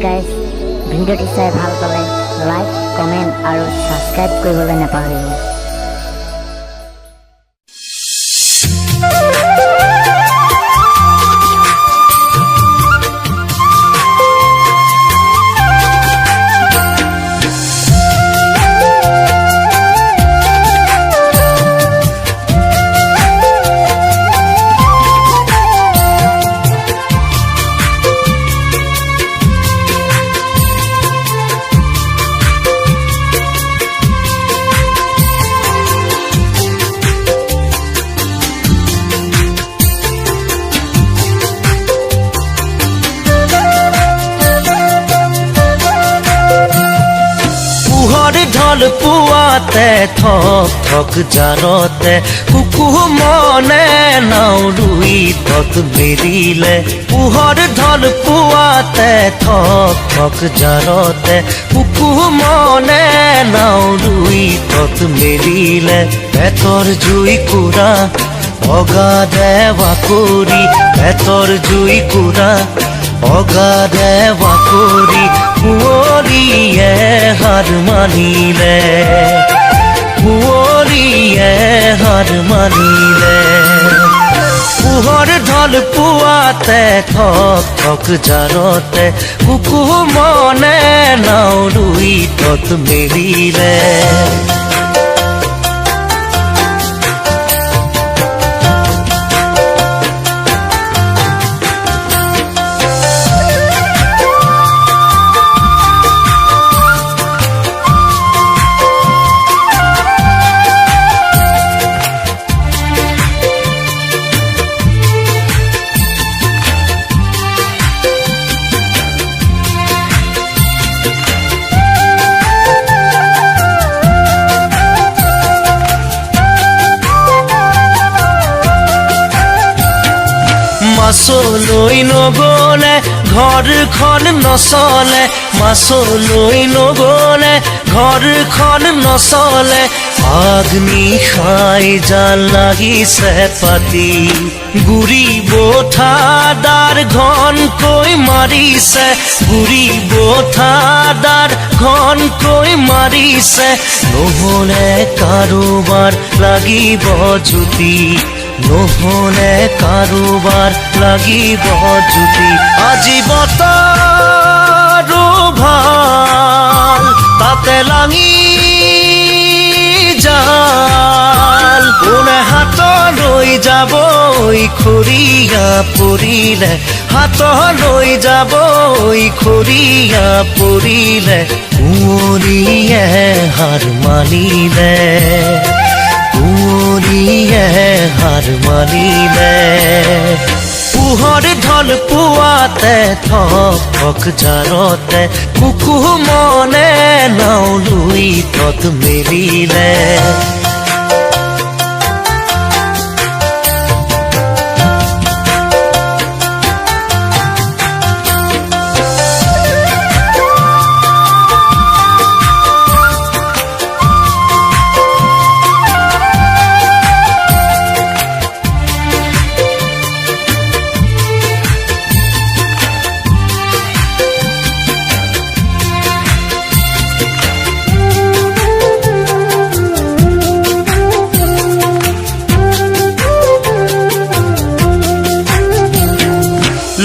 Guys, ভিডিঅ'টি চাই ভাল পালে লাইক, কমেণ্ট আৰু ছাবস্ক্ৰাইব কৰিবলৈ নাপাহৰিব। ঢল পুৱাতে থক থক জাৰতে কুকু মনে নাও ৰুই তত মেৰিলে। পোহৰ ঢল পুৱাতে থক থক জাৰতে কুকু মনে নাও ৰুই তত মেৰিলে। পেটৰ জুই কুৰা অগা দেৱা কৰি, পেটৰ জুই কুৰা অগা দেৱা কৰি কুঁৱৰীয়ে হাৰ মানিলে, কুঁৱৰীয়ে হাৰ মানিলে। পোহৰ ঢল পুৱাতে থক থক জাৰতে কুকু মনে নাও ৰুই তত মেলিলে। মাছলৈ নগলে ঘৰখন নচলে, মাছলৈ নগলে ঘৰখন নচলে। আগ্নি খাই জাল লাগিছে পাতি, গুৰি বঠাদাৰ ঘনকৈ মাৰিছে, গুৰি বঠাদাৰ ঘনকৈ মাৰিছে। নহলে কাৰোবাৰ লাগিব জুতি, নহলে কাৰোবাৰ লাগিব জুতি। আজি বতৰো ভাল তাতে লাঙি জাল, কোনে হাতলৈ যাব খৰিয়া পৰিলে, হাতলৈ যাব খৰিয়া পৰিলে। কুঁৱৰীয়ে হাৰ মানিলে, কুঁৱৰীয়ে হাৰ মানিলে। পোহৰ ঢল পুৱাতে থক থক জাৰতে কুকু মনে নাও ৰুই তত মেলিলে।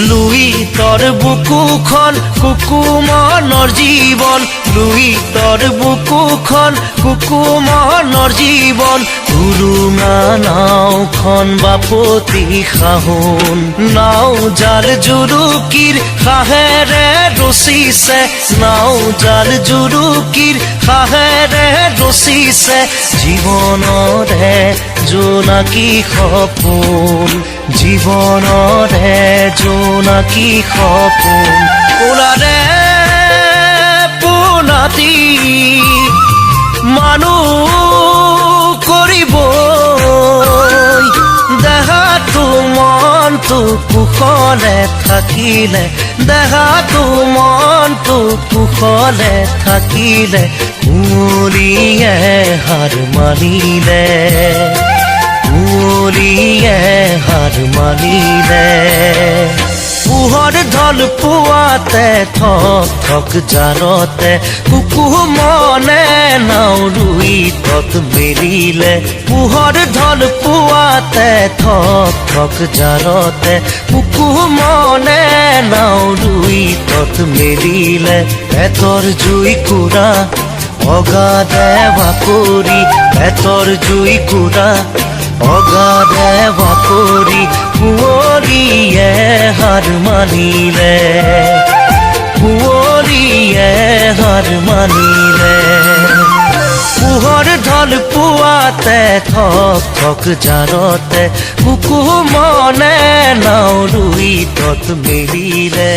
লুই তৰ বুকুখন কুকু মনৰ জীৱন, লুই তৰ বুকুখন কুকু মনৰ জীৱন। উৰুঙা নাওখন বাপতি খাহোন, নাও জাল জুৰুকিৰ খাহেৰে ৰচিছে, নাও জাল জুৰুকিৰ খাহেৰে ৰচিছে। জীৱনৰে জোনাকী সপোন, জীৱনৰে জোনাকী সপোন। কোলাৰে পোনাতি মানুহ কৰিব, দেহাটো মনটো কুশলে থাকিলে, দেহাটো মনটো কুশলে থাকিলে। কুঁৱৰীয়ে হাৰ মানিলে, কুঁৱৰীয়ে হাৰ মানিলে। পোহৰ ঢল পুৱাতে ঠক ঠক জাৰতে কুকু মনে নাও ৰুই তত মেলিলে পোহৰ ঢল পুৱাতে ঠক ঠক জাৰতে কুকু মনে নাও ৰুই তত মেলিলে পেটৰ জুই কুৰা অগাধে বাকৰি পেটৰ জুই কুৰা অগাধে বাকৰি কুঁৱলীয়ে হাৰ মানিলে কুঁৱলীয়ে হাৰ মানিলে পোহৰ ঢল পুৱাতে ঠক ঠক জাৰতে কুকু মনে নাও ৰুই তত মেলিলে